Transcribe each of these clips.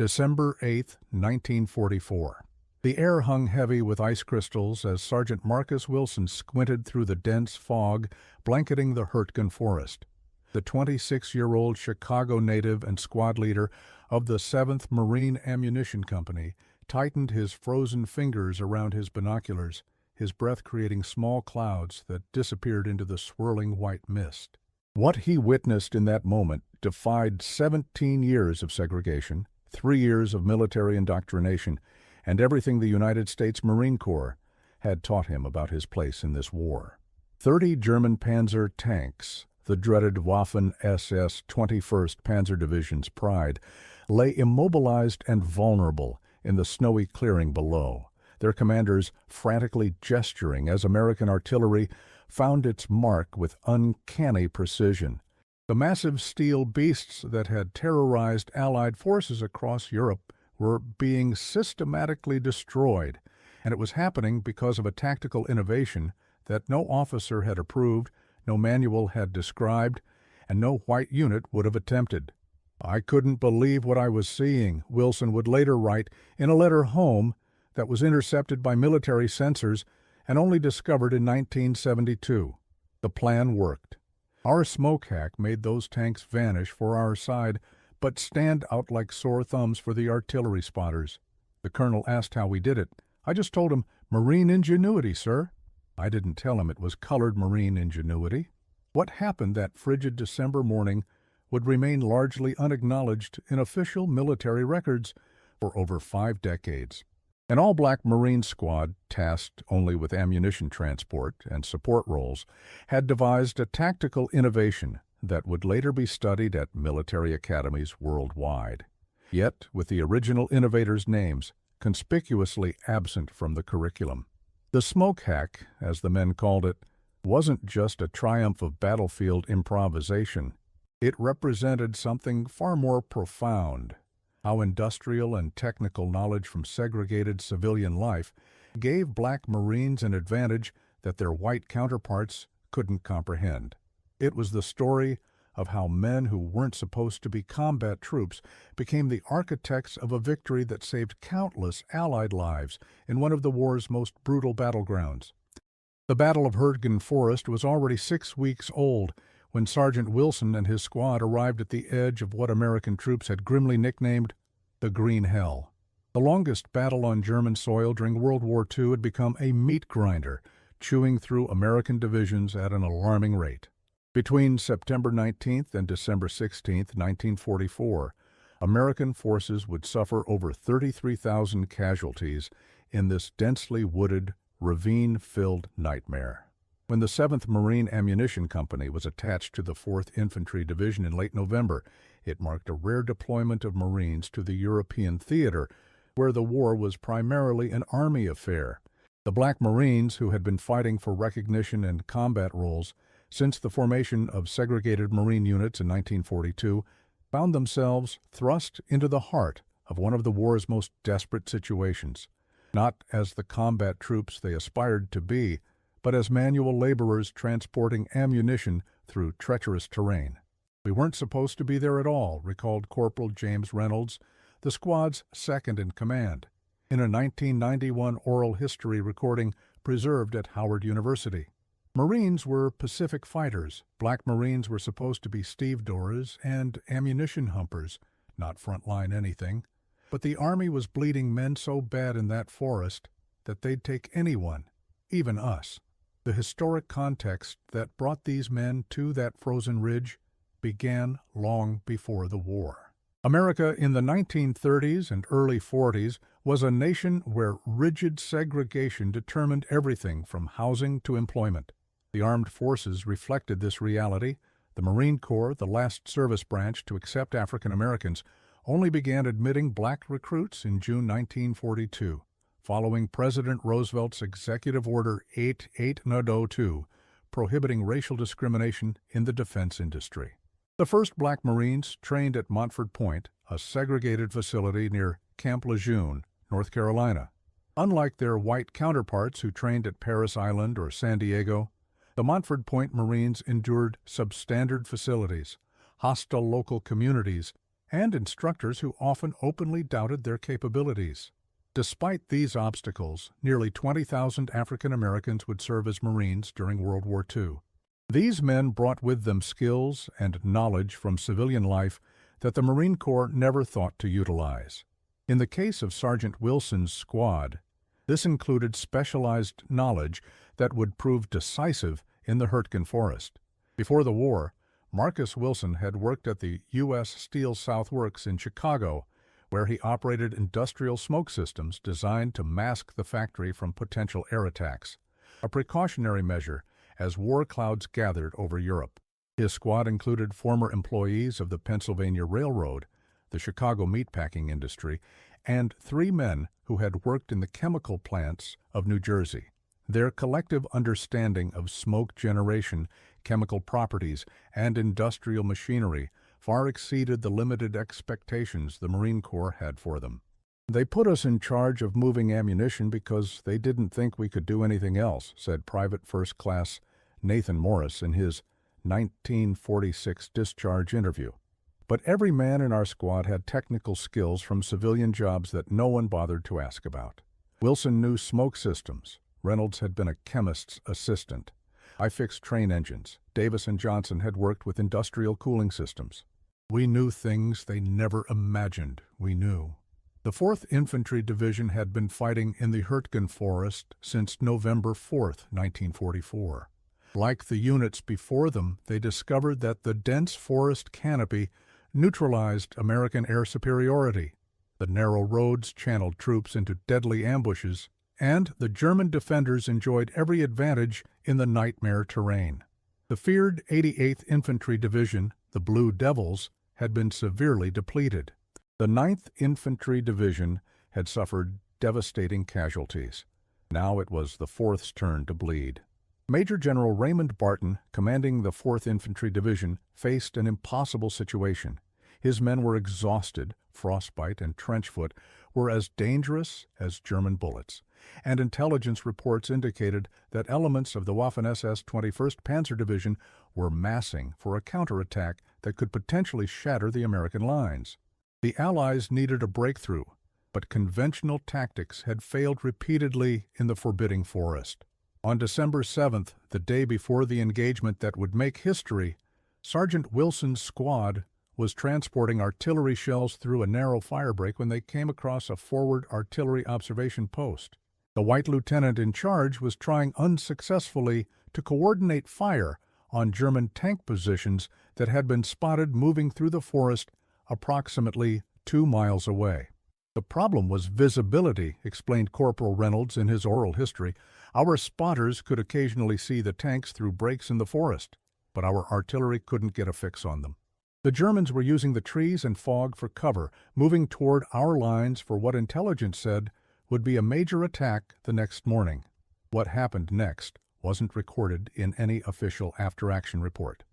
December 8, 1944. The air hung heavy with ice crystals as Sergeant Marcus Wilson squinted through the dense fog blanketing the Hurtgen forest. The 26-year-old Chicago native and squad leader of the 7th Marine Ammunition Company tightened his frozen fingers around his binoculars, his breath creating small clouds that disappeared into the swirling white mist. What he witnessed in that moment defied 17 years of segregation, 3 years of military indoctrination, and everything the United States Marine Corps had taught him about his place in this war. 30 German Panzer tanks, the dreaded Waffen-SS 21st Panzer Division's pride, lay immobilized and vulnerable in the snowy clearing below, their commanders frantically gesturing as American artillery found its mark with uncanny precision. The massive steel beasts that had terrorized Allied forces across Europe were being systematically destroyed, and it was happening because of a tactical innovation that no officer had approved, no manual had described, and no white unit would have attempted. "I couldn't believe what I was seeing," Wilson would later write in a letter home that was intercepted by military censors and only discovered in 1972. The plan worked. Our smoke hack made those tanks vanish for our side, but stand out like sore thumbs for the artillery spotters. The colonel asked how we did it. I just told him, "Marine ingenuity, sir." I didn't tell him it was colored Marine ingenuity. What happened that frigid December morning would remain largely unacknowledged in official military records for over 5 decades. An all-black Marine squad, tasked only with ammunition transport and support roles, had devised a tactical innovation that would later be studied at military academies worldwide. Yet, with the original innovators' names conspicuously absent from the curriculum. The smoke hack, as the men called it, wasn't just a triumph of battlefield improvisation. It represented something far more profound: how industrial and technical knowledge from segregated civilian life gave black Marines an advantage that their white counterparts couldn't comprehend. It was the story of how men who weren't supposed to be combat troops became the architects of a victory that saved countless Allied lives in one of the war's most brutal battlegrounds. The Battle of Hurtgen Forest was already 6 weeks old when Sergeant Wilson and his squad arrived at the edge of what American troops had grimly nicknamed the Green Hell. The longest battle on German soil during World War II had become a meat grinder, chewing through American divisions at an alarming rate. Between September 19th and December 16th, 1944, American forces would suffer over 33,000 casualties in this densely wooded, ravine-filled nightmare. When the 7th Marine Ammunition Company was attached to the 4th Infantry Division in late November, it marked a rare deployment of Marines to the European theater, where the war was primarily an Army affair. The Black Marines, who had been fighting for recognition and combat roles since the formation of segregated Marine units in 1942, found themselves thrust into the heart of one of the war's most desperate situations, not as the combat troops they aspired to be, but as manual laborers transporting ammunition through treacherous terrain. "We weren't supposed to be there at all," recalled Corporal James Reynolds, the squad's second-in-command, in a 1991 oral history recording preserved at Howard University. Marines were Pacific fighters. Black Marines were supposed to be stevedores and ammunition humpers, not frontline anything. But the Army was bleeding men so bad in that forest that they'd take anyone, even us. The historic context that brought these men to that frozen ridge began long before the war. America in the 1930s and early 40s was a nation where rigid segregation determined everything from housing to employment. The armed forces reflected this reality. The Marine Corps, the last service branch to accept African Americans, only began admitting black recruits in June 1942, following President Roosevelt's Executive Order 8802, prohibiting racial discrimination in the defense industry. The first black Marines trained at Montford Point, a segregated facility near Camp Lejeune, North Carolina. Unlike their white counterparts who trained at Parris Island or San Diego, the Montford Point Marines endured substandard facilities, hostile local communities, and instructors who often openly doubted their capabilities. Despite these obstacles, nearly 20,000 African Americans would serve as Marines during World War II. These men brought with them skills and knowledge from civilian life that the Marine Corps never thought to utilize. In the case of Sergeant Wilson's squad, this included specialized knowledge that would prove decisive in the Hurtgen forest. Before the war, Marcus Wilson had worked at the U.S. Steel South Works in Chicago, where he operated industrial smoke systems designed to mask the factory from potential air attacks, a precautionary measure as war clouds gathered over Europe. His squad included former employees of the Pennsylvania Railroad, the Chicago meatpacking industry, and 3 men who had worked in the chemical plants of New Jersey. Their collective understanding of smoke generation, chemical properties, and industrial machinery far exceeded the limited expectations the Marine Corps had for them. "They put us in charge of moving ammunition because they didn't think we could do anything else," said Private First Class Nathan Morris in his 1946 discharge interview. "But every man in our squad had technical skills from civilian jobs that no one bothered to ask about. Wilson knew smoke systems. Reynolds had been a chemist's assistant. I fixed train engines. Davis and Johnson had worked with industrial cooling systems. We knew things they never imagined we knew." The 4th Infantry Division had been fighting in the Hurtgen Forest since November 4, 1944. Like the units before them, they discovered that the dense forest canopy neutralized American air superiority. The narrow roads channeled troops into deadly ambushes, and the German defenders enjoyed every advantage in the nightmare terrain. The feared 88th Infantry Division, the Blue Devils, had been severely depleted. The 9th Infantry Division had suffered devastating casualties. Now it was the 4th's turn to bleed. Major General Raymond Barton, commanding the 4th Infantry Division, faced an impossible situation. His men were exhausted, frostbite and trenchfoot were as dangerous as German bullets, and intelligence reports indicated that elements of the Waffen-SS 21st Panzer Division were massing for a counterattack that could potentially shatter the American lines. The Allies needed a breakthrough, but conventional tactics had failed repeatedly in the forbidding forest. On December 7th, the day before the engagement that would make history, Sergeant Wilson's squad was transporting artillery shells through a narrow firebreak when they came across a forward artillery observation post. The white lieutenant in charge was trying unsuccessfully to coordinate fire on German tank positions that had been spotted moving through the forest approximately 2 miles away. "The problem was visibility," explained Corporal Reynolds in his oral history. "Our spotters could occasionally see the tanks through breaks in the forest, but our artillery couldn't get a fix on them. The Germans were using the trees and fog for cover, moving toward our lines for what intelligence said would be a major attack the next morning. What happened next wasn't recorded in any official after-action report."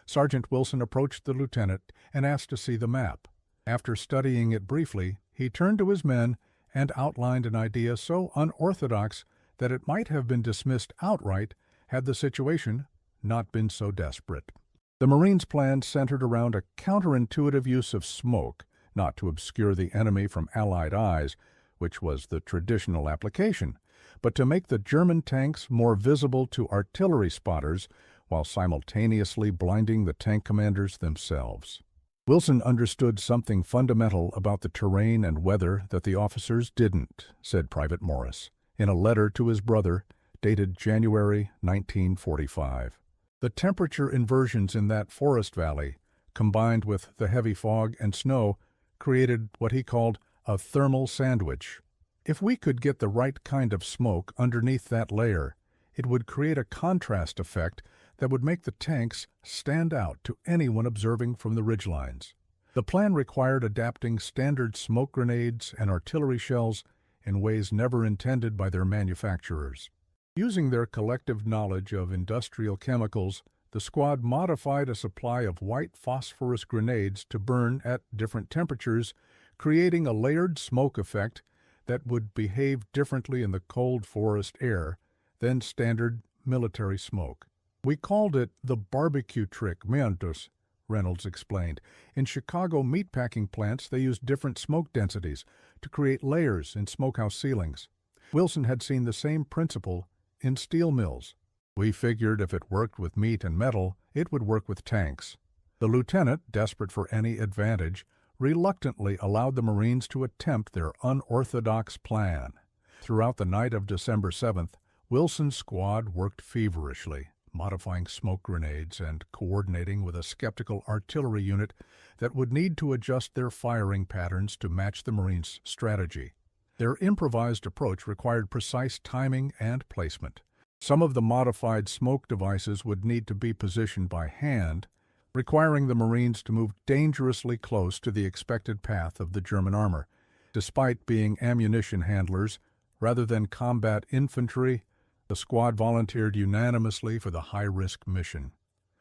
Sergeant Wilson approached the lieutenant and asked to see the map. After studying it briefly, he turned to his men and outlined an idea so unorthodox that it might have been dismissed outright had the situation not been so desperate. The Marines' plan centered around a counterintuitive use of smoke, not to obscure the enemy from Allied eyes, which was the traditional application, but to make the German tanks more visible to artillery spotters while simultaneously blinding the tank commanders themselves. Wilson understood something fundamental about the terrain and weather that the officers didn't, said Private Morris, in a letter to his brother dated January 1945. The temperature inversions in that forest valley, combined with the heavy fog and snow, created what he called a thermal sandwich. If we could get the right kind of smoke underneath that layer, it would create a contrast effect that would make the tanks stand out to anyone observing from the ridgelines. The plan required adapting standard smoke grenades and artillery shells in ways never intended by their manufacturers. Using their collective knowledge of industrial chemicals, the squad modified a supply of white phosphorus grenades to burn at different temperatures, creating a layered smoke effect that would behave differently in the cold forest air than standard military smoke. "We called it the barbecue trick, meantos," Reynolds explained. In Chicago meatpacking plants, they used different smoke densities to create layers in smokehouse ceilings. Wilson had seen the same principle in steel mills. We figured if it worked with meat and metal, it would work with tanks. The lieutenant, desperate for any advantage, reluctantly allowed the Marines to attempt their unorthodox plan. Throughout the night of December 7th, Wilson's squad worked feverishly, modifying smoke grenades and coordinating with a skeptical artillery unit that would need to adjust their firing patterns to match the Marines' strategy. Their improvised approach required precise timing and placement. Some of the modified smoke devices would need to be positioned by hand, requiring the Marines to move dangerously close to the expected path of the German armor. Despite being ammunition handlers rather than combat infantry, the squad volunteered unanimously for the high-risk mission.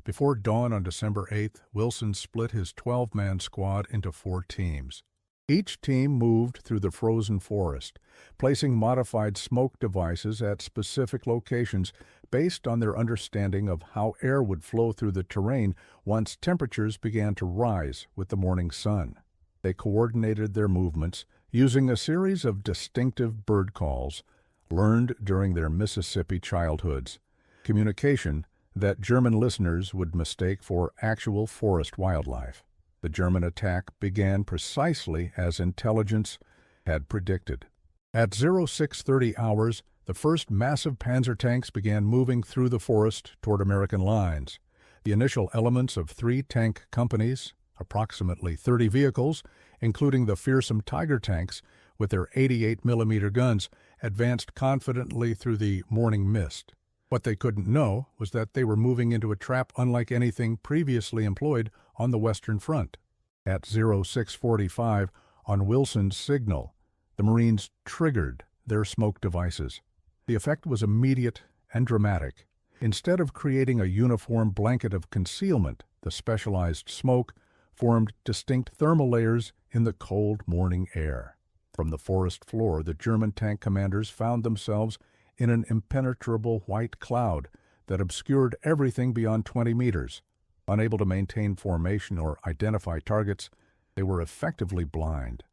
Before dawn on December 8th, Wilson split his 12-man squad into 4 teams. Each team moved through the frozen forest, placing modified smoke devices at specific locations based on their understanding of how air would flow through the terrain once temperatures began to rise with the morning sun. They coordinated their movements using a series of distinctive bird calls learned during their Mississippi childhoods, communication that German listeners would mistake for actual forest wildlife. The German attack began precisely as intelligence had predicted. At 0630 hours, the first massive panzer tanks began moving through the forest toward American lines. The initial elements of 3 tank companies, approximately 30 vehicles, including the fearsome Tiger tanks with their 88mm guns, advanced confidently through the morning mist. What they couldn't know was that they were moving into a trap unlike anything previously employed on the Western Front. At 0645, on Wilson's signal, the Marines triggered their smoke devices. The effect was immediate and dramatic. Instead of creating a uniform blanket of concealment, the specialized smoke formed distinct thermal layers in the cold morning air. From the forest floor, the German tank commanders found themselves in an impenetrable white cloud that obscured everything beyond 20 meters. Unable to maintain formation or identify targets, they were effectively blind.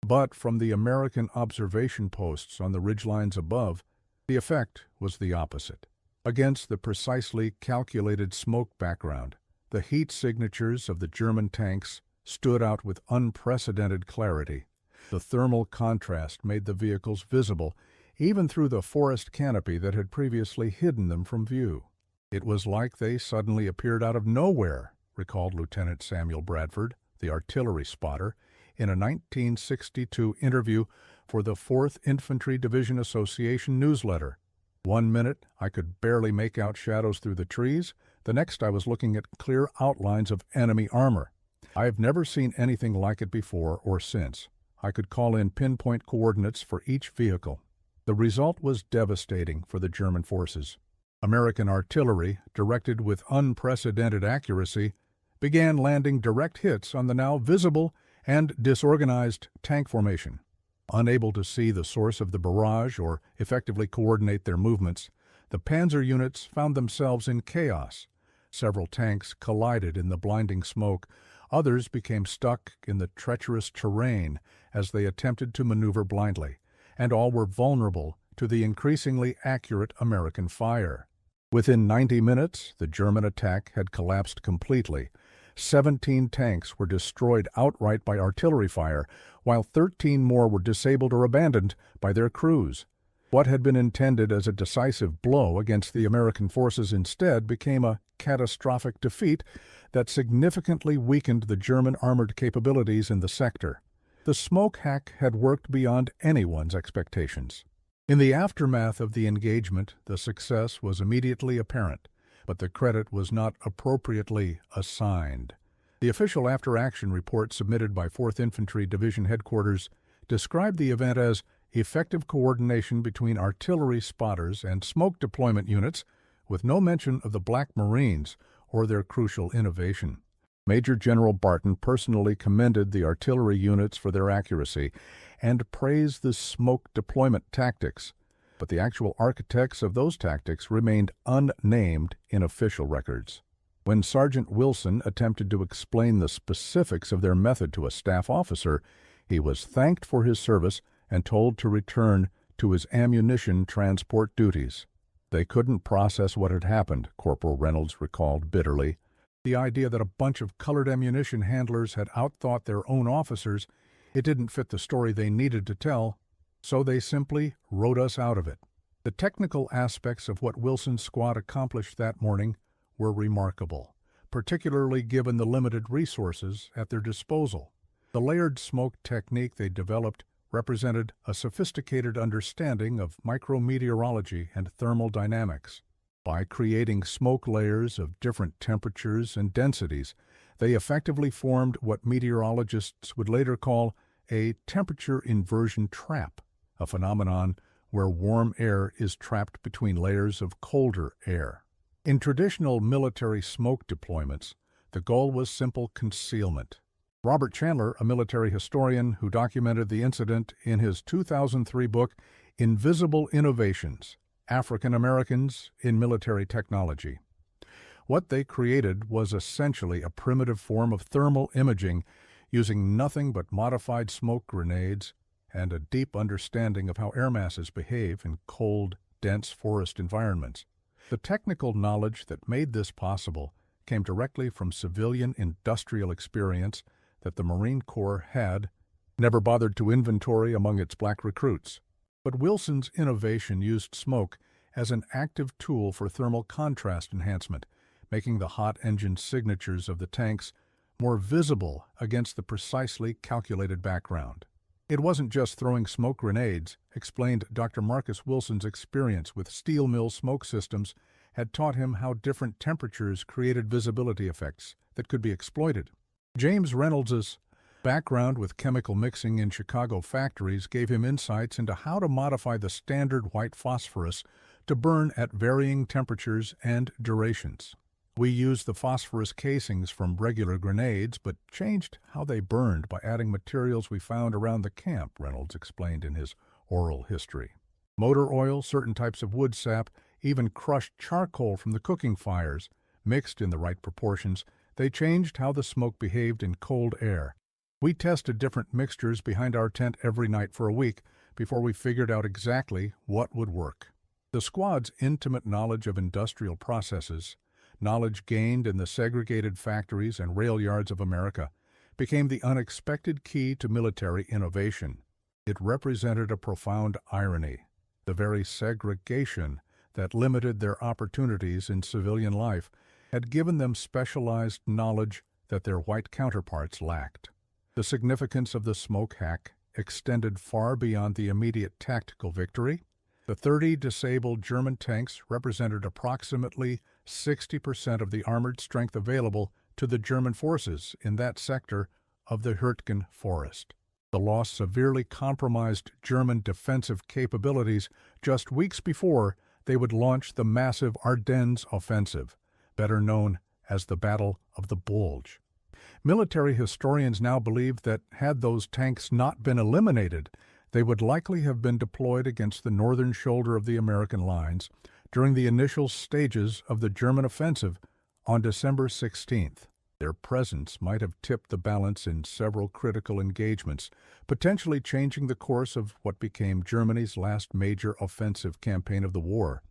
But from the American observation posts on the ridgelines above, the effect was the opposite. Against the precisely calculated smoke background, the heat signatures of the German tanks stood out with unprecedented clarity. The thermal contrast made the vehicles visible, even through the forest canopy that had previously hidden them from view. It was like they suddenly appeared out of nowhere, recalled Lieutenant Samuel Bradford, the artillery spotter, in a 1962 interview for the 4th Infantry Division Association newsletter. One minute I could barely make out shadows through the trees, the next I was looking at clear outlines of enemy armor. I've never seen anything like it before or since. I could call in pinpoint coordinates for each vehicle. The result was devastating for the German forces. American artillery, directed with unprecedented accuracy, began landing direct hits on the now visible and disorganized tank formation. Unable to see the source of the barrage or effectively coordinate their movements, the panzer units found themselves in chaos. Several tanks collided in the blinding smoke. Others became stuck in the treacherous terrain as they attempted to maneuver blindly, and all were vulnerable to the increasingly accurate American fire. Within 90 minutes, the German attack had collapsed completely. 17 tanks were destroyed outright by artillery fire, while 13 more were disabled or abandoned by their crews. What had been intended as a decisive blow against the American forces instead became a catastrophic defeat that significantly weakened the German armored capabilities in the sector. The smoke hack had worked beyond anyone's expectations. In the aftermath of the engagement, the success was immediately apparent, but the credit was not appropriately assigned. The official after-action report submitted by 4th Infantry Division Headquarters described the event as effective coordination between artillery spotters and smoke deployment units, with no mention of the Black Marines or their crucial innovation. Major General Barton personally commended the artillery units for their accuracy and praised the smoke deployment tactics, but the actual architects of those tactics remained unnamed in official records. When Sergeant Wilson attempted to explain the specifics of their method to a staff officer, he was thanked for his service and told to return to his ammunition transport duties. They couldn't process what had happened, Corporal Reynolds recalled bitterly. The idea that a bunch of colored ammunition handlers had outthought their own officers, it didn't fit the story they needed to tell, so they simply wrote us out of it. The technical aspects of what Wilson's squad accomplished that morning were remarkable, particularly given the limited resources at their disposal. The layered smoke technique they developed represented a sophisticated understanding of micrometeorology and thermal dynamics. By creating smoke layers of different temperatures and densities, they effectively formed what meteorologists would later call a temperature inversion trap, a phenomenon where warm air is trapped between layers of colder air. In traditional military smoke deployments, the goal was simple concealment. Robert Chandler, a military historian who documented the incident in his 2003 book, Invisible Innovations: African Americans in Military Technology. What they created was essentially a primitive form of thermal imaging using nothing but modified smoke grenades and a deep understanding of how air masses behave in cold, dense forest environments. The technical knowledge that made this possible came directly from civilian industrial experience that the Marine Corps had never bothered to inventory among its black recruits. But Wilson's innovation used smoke as an active tool for thermal contrast enhancement, making the hot engine signatures of the tanks more visible against the precisely calculated background. It wasn't just throwing smoke grenades, explained Dr. Marcus Wilson's experience with steel mill smoke systems had taught him how different temperatures created visibility effects that could be exploited. James Reynolds's background with chemical mixing in Chicago factories gave him insights into how to modify the standard white phosphorus to burn at varying temperatures and durations. We used the phosphorus casings from regular grenades, but changed how they burned by adding materials we found around the camp, Reynolds explained in his oral history. Motor oil, certain types of wood sap, even crushed charcoal from the cooking fires, mixed in the right proportions, they changed how the smoke behaved in cold air. We tested different mixtures behind our tent every night for a week before we figured out exactly what would work. The squad's intimate knowledge of industrial processes, knowledge gained in the segregated factories and rail yards of America, became the unexpected key to military innovation. It represented a profound irony. The very segregation that limited their opportunities in civilian life had given them specialized knowledge that their white counterparts lacked. The significance of the smoke hack extended far beyond the immediate tactical victory. The 30 disabled German tanks represented approximately 60% of the armored strength available to the German forces in that sector of the Hurtgen forest. The loss severely compromised German defensive capabilities just weeks before they would launch the massive Ardennes offensive, better known as the Battle of the Bulge. Military historians now believe that had those tanks not been eliminated, they would likely have been deployed against the northern shoulder of the American lines during the initial stages of the German offensive on December 16th. Their presence might have tipped the balance in several critical engagements, potentially changing the course of what became Germany's last major offensive campaign of the war.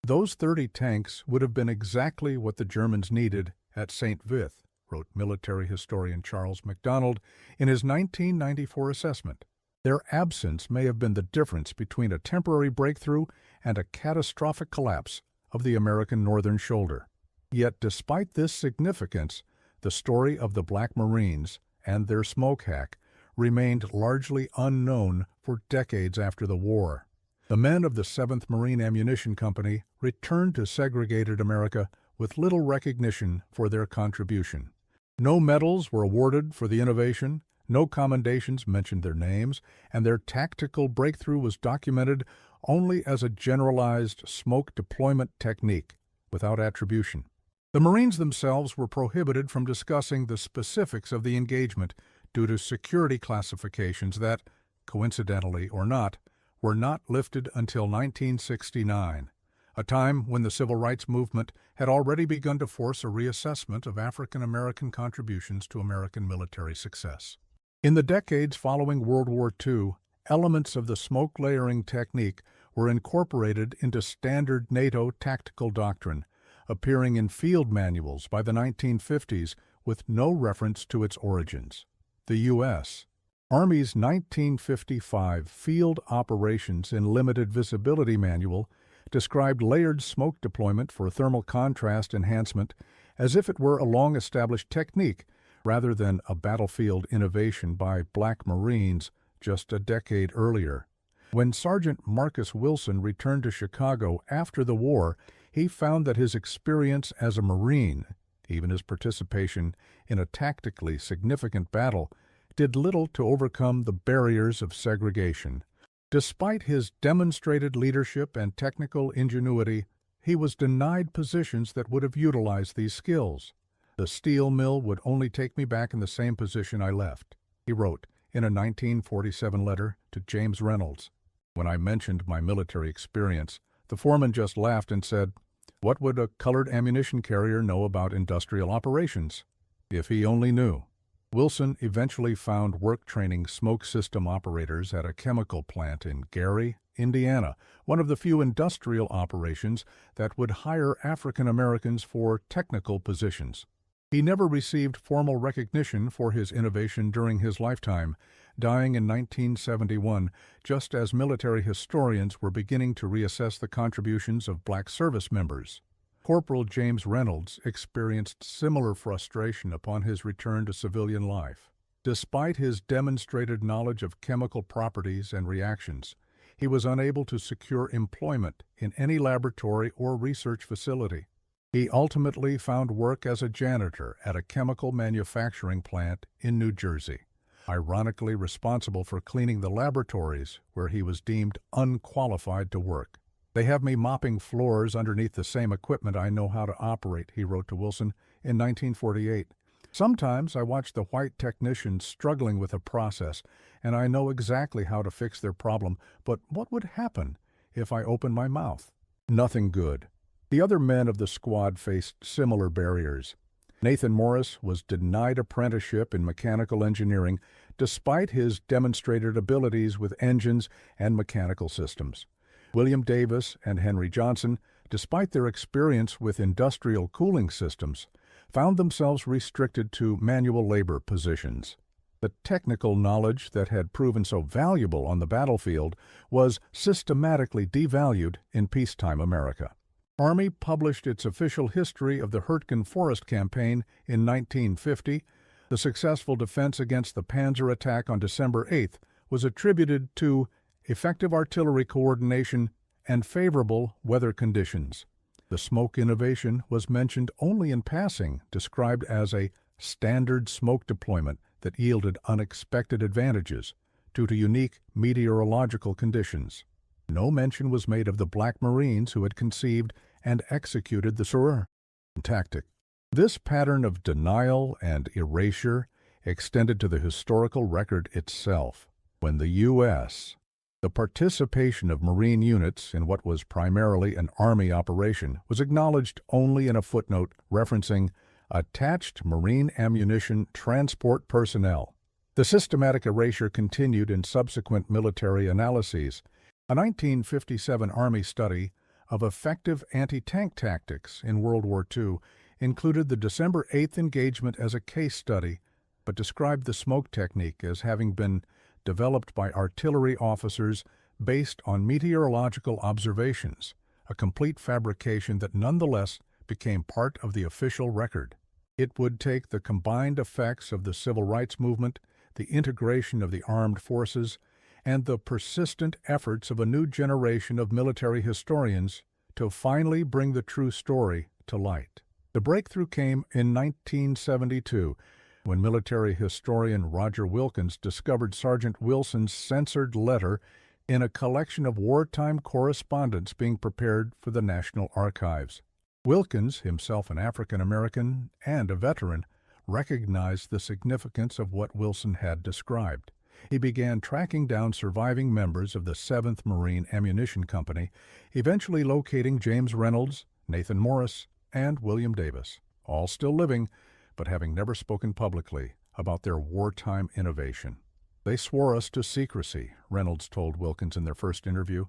Those 30 tanks would have been exactly what the Germans needed at St. Vith, wrote military historian Charles MacDonald in his 1994 assessment. Their absence may have been the difference between a temporary breakthrough and a catastrophic collapse of the American northern shoulder. Yet despite this significance, the story of the Black Marines and their smoke hack remained largely unknown for decades after the war. The men of the 7th Marine Ammunition Company returned to segregated America with little recognition for their contribution. No medals were awarded for the innovation, no commendations mentioned their names, and their tactical breakthrough was documented only as a generalized smoke deployment technique, without attribution. The Marines themselves were prohibited from discussing the specifics of the engagement due to security classifications that, coincidentally or not, were not lifted until 1969, a time when the civil rights movement had already begun to force a reassessment of African American contributions to American military success. In the decades following World War II, elements of the smoke layering technique were incorporated into standard NATO tactical doctrine, appearing in field manuals by the 1950s with no reference to its origins. The U.S. Army's 1955 Field Operations in Limited Visibility Manual described layered smoke deployment for thermal contrast enhancement as if it were a long-established technique rather than a battlefield innovation by Black Marines just a decade earlier. When Sergeant Marcus Wilson returned to Chicago after the war, he found that his experience as a Marine, even his participation in a tactically significant battle, did little to overcome the barriers of segregation. Despite his demonstrated leadership and technical ingenuity, he was denied positions that would have utilized these skills. "The steel mill would only take me back in the same position I left," he wrote in a 1947 letter to James Reynolds. When I mentioned my military experience, the foreman just laughed and said, "What would a colored ammunition carrier know about industrial operations?" If he only knew. Wilson eventually found work training smoke system operators at a chemical plant in Gary, Indiana, one of the few industrial operations that would hire African Americans for technical positions. He never received formal recognition for his innovation during his lifetime, dying in 1971, just as military historians were beginning to reassess the contributions of black service members. Corporal James Reynolds experienced similar frustration upon his return to civilian life. Despite his demonstrated knowledge of chemical properties and reactions, he was unable to secure employment in any laboratory or research facility. He ultimately found work as a janitor at a chemical manufacturing plant in New Jersey, ironically responsible for cleaning the laboratories where he was deemed unqualified to work. "They have me mopping floors underneath the same equipment I know how to operate," he wrote to Wilson in 1948. "Sometimes I watch the white technicians struggling with a process, and I know exactly how to fix their problem, but what would happen if I opened my mouth? Nothing good." The other men of the squad faced similar barriers. Nathan Morris was denied apprenticeship in mechanical engineering despite his demonstrated abilities with engines and mechanical systems. William Davis and Henry Johnson, despite their experience with industrial cooling systems, found themselves restricted to manual labor positions. The technical knowledge that had proven so valuable on the battlefield was systematically devalued in peacetime America. Army published its official history of the Hurtgen Forest Campaign in 1950. The successful defense against the Panzer attack on December 8th was attributed to effective artillery coordination and favorable weather conditions. The smoke innovation was mentioned only in passing, described as a standard smoke deployment that yielded unexpected advantages due to unique meteorological conditions. No mention was made of the Black Marines who had conceived and executed the SORER tactic. This pattern of denial and erasure extended to the historical record itself. When the U.S. The participation of Marine units in what was primarily an Army operation was acknowledged only in a footnote referencing attached Marine ammunition transport personnel. The systematic erasure continued in subsequent military analyses. A 1957 Army study of effective anti-tank tactics in World War II included the December 8th engagement as a case study, but described the smoke technique as having been developed by artillery officers based on meteorological observations, a complete fabrication that nonetheless became part of the official record. It would take the combined effects of the civil rights movement, the integration of the armed forces, and the persistent efforts of a new generation of military historians to finally bring the true story to light. The breakthrough came in 1972, when military historian Roger Wilkins discovered Sergeant Wilson's censored letter in a collection of wartime correspondence being prepared for the National Archives. Wilkins, himself an African American and a veteran, recognized the significance of what Wilson had described. He began tracking down surviving members of the 7th Marine Ammunition Company, eventually locating James Reynolds, Nathan Morris, and William Davis, all still living, but having never spoken publicly about their wartime innovation. "They swore us to secrecy," Reynolds told Wilkins in their first interview.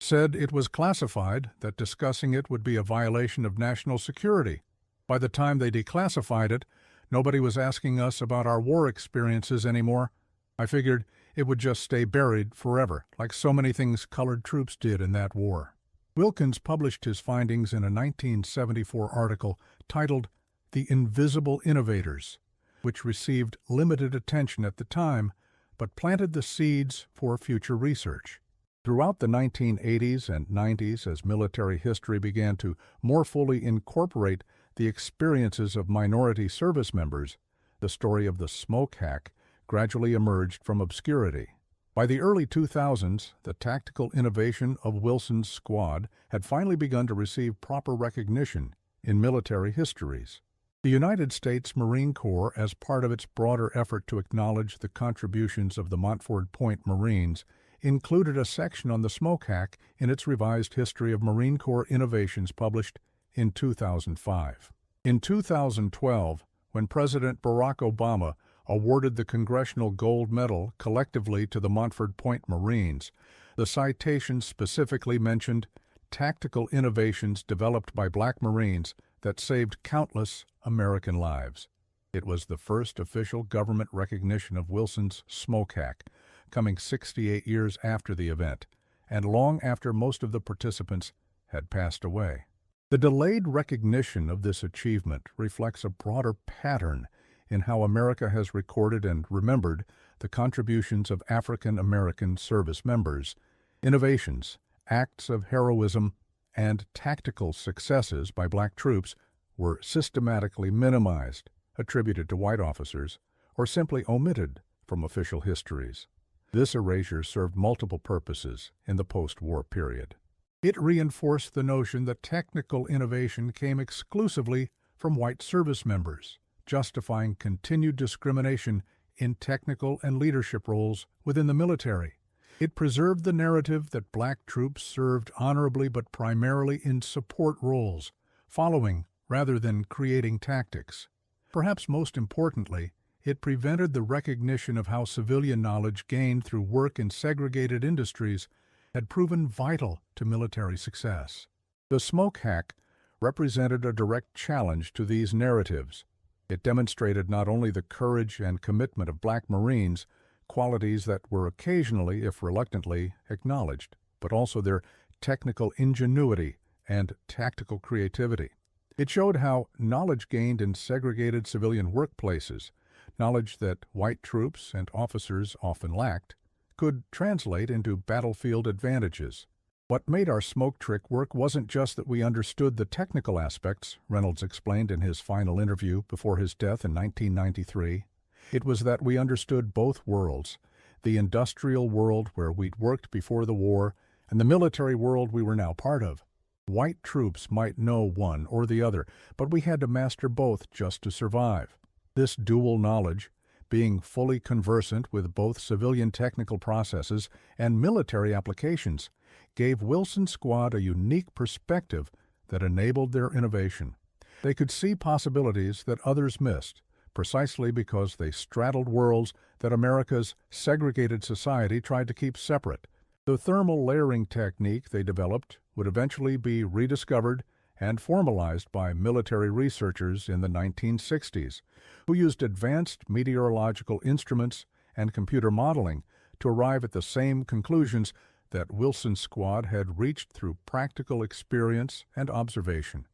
"Said it was classified, that discussing it would be a violation of national security. By the time they declassified it, nobody was asking us about our war experiences anymore. I figured it would just stay buried forever, like so many things colored troops did in that war." Wilkins published his findings in a 1974 article titled "The Invisible Innovators," which received limited attention at the time, but planted the seeds for future research. Throughout the 1980s and 90s, as military history began to more fully incorporate the experiences of minority service members, the story of the smoke hack gradually emerged from obscurity. By the early 2000s, the tactical innovation of Wilson's squad had finally begun to receive proper recognition in military histories. The United States Marine Corps, as part of its broader effort to acknowledge the contributions of the Montford Point Marines, included a section on the smoke hack in its revised History of Marine Corps Innovations published in 2005. In 2012, when President Barack Obama awarded the Congressional Gold Medal collectively to the Montford Point Marines, the citation specifically mentioned tactical innovations developed by Black Marines that saved countless American lives. It was the first official government recognition of Wilson's smoke hack, coming 68 years after the event, and long after most of the participants had passed away. The delayed recognition of this achievement reflects a broader pattern in how America has recorded and remembered the contributions of African American service members. Innovations, acts of heroism, and tactical successes by Black troops were systematically minimized, attributed to white officers, or simply omitted from official histories. This erasure served multiple purposes in the post-war period. It reinforced the notion that technical innovation came exclusively from white service members, justifying continued discrimination in technical and leadership roles within the military. It preserved the narrative that Black troops served honorably but primarily in support roles, following rather than creating tactics. Perhaps most importantly, it prevented the recognition of how civilian knowledge gained through work in segregated industries had proven vital to military success. The smoke hack represented a direct challenge to these narratives. It demonstrated not only the courage and commitment of Black Marines, qualities that were occasionally, if reluctantly, acknowledged, but also their technical ingenuity and tactical creativity. It showed how knowledge gained in segregated civilian workplaces, knowledge that white troops and officers often lacked, could translate into battlefield advantages. What made our smoke trick work wasn't just that we understood the technical aspects, Reynolds explained in his final interview before his death in 1993. It was that we understood both worlds, the industrial world where we'd worked before the war and the military world we were now part of. White troops might know one or the other, but we had to master both just to survive. This dual knowledge, being fully conversant with both civilian technical processes and military applications, gave Wilson's squad a unique perspective that enabled their innovation. They could see possibilities that others missed, precisely because they straddled worlds that America's segregated society tried to keep separate. The thermal layering technique they developed would eventually be rediscovered and formalized by military researchers in the 1960s, who used advanced meteorological instruments and computer modeling to arrive at the same conclusions that Wilson's squad had reached through practical experience and observation.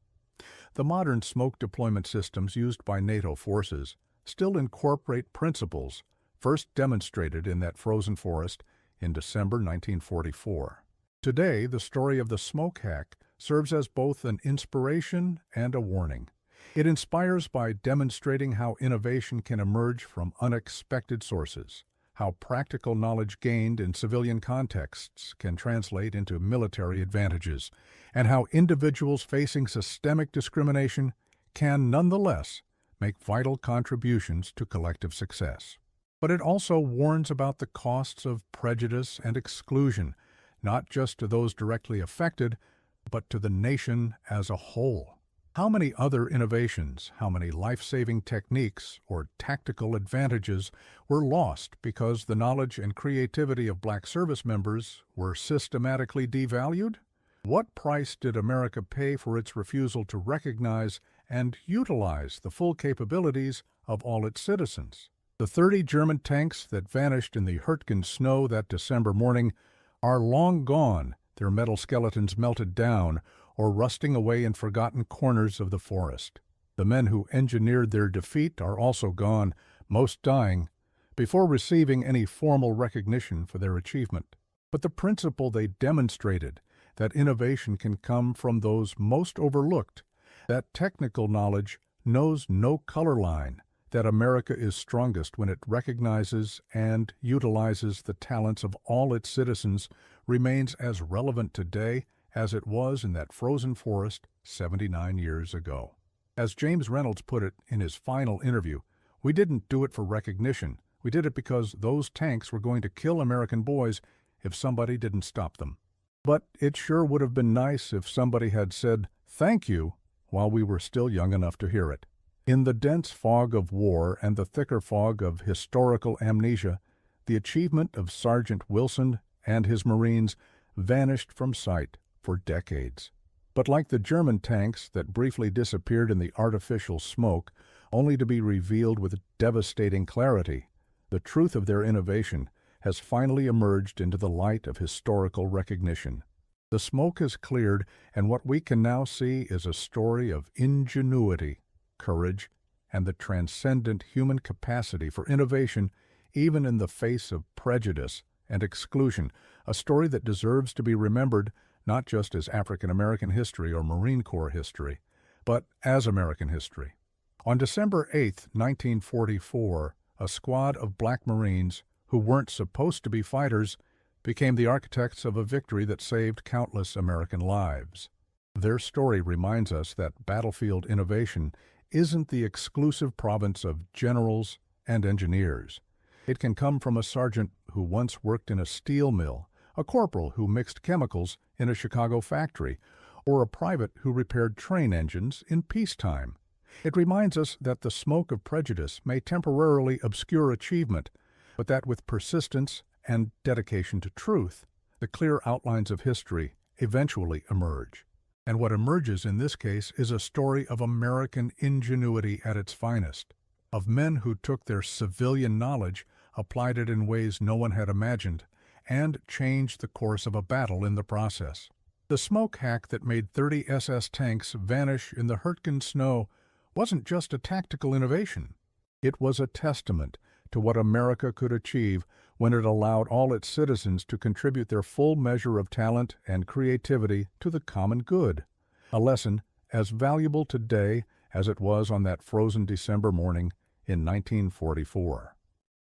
The modern smoke deployment systems used by NATO forces still incorporate principles first demonstrated in that frozen forest in December 1944. Today, the story of the smoke hack serves as both an inspiration and a warning. It inspires by demonstrating how innovation can emerge from unexpected sources, how practical knowledge gained in civilian contexts can translate into military advantages, and how individuals facing systemic discrimination can nonetheless make vital contributions to collective success. But it also warns about the costs of prejudice and exclusion, not just to those directly affected, but to the nation as a whole. How many other innovations, how many life-saving techniques or tactical advantages were lost because the knowledge and creativity of black service members were systematically devalued? What price did America pay for its refusal to recognize and utilize the full capabilities of all its citizens? The 30 German tanks that vanished in the Hurtgen snow that December morning are long gone, their metal skeletons melted down or rusting away in forgotten corners of the forest. The men who engineered their defeat are also gone, most dying, before receiving any formal recognition for their achievement. But the principle they demonstrated, that innovation can come from those most overlooked, that technical knowledge knows no color line, that America is strongest when it recognizes and utilizes the talents of all its citizens, remains as relevant today as it was in that frozen forest 79 years ago. As James Reynolds put it in his final interview, "We didn't do it for recognition. We did it because those tanks were going to kill American boys if somebody didn't stop them. But it sure would have been nice if somebody had said thank you while we were still young enough to hear it." In the dense fog of war and the thicker fog of historical amnesia, the achievement of Sergeant Wilson and his Marines vanished from sight for decades. But like the German tanks that briefly disappeared in the artificial smoke, only to be revealed with devastating clarity, the truth of their innovation has finally emerged into the light of historical recognition. The smoke has cleared, and what we can now see is a story of ingenuity, courage, and the transcendent human capacity for innovation even in the face of prejudice and exclusion, a story that deserves to be remembered not just as African American history or Marine Corps history, but as American history. On December 8, 1944, a squad of black Marines who weren't supposed to be fighters became the architects of a victory that saved countless American lives. Their story reminds us that battlefield innovation isn't the exclusive province of generals and engineers. It can come from a sergeant who once worked in a steel mill, a corporal who mixed chemicals in a Chicago factory, or a private who repaired train engines in peacetime. It reminds us that the smoke of prejudice may temporarily obscure achievement, but that with persistence and dedication to truth, the clear outlines of history eventually emerge. And what emerges in this case is a story of American ingenuity at its finest, of men who took their civilian knowledge, applied it in ways no one had imagined, and changed the course of a battle in the process. The smoke hack that made 30 SS tanks vanish in the Hurtgen snow wasn't just a tactical innovation. It was a testament to what America could achieve when it allowed all its citizens to contribute their full measure of talent and creativity to the common good. A lesson as valuable today as it was on that frozen December morning in 1944.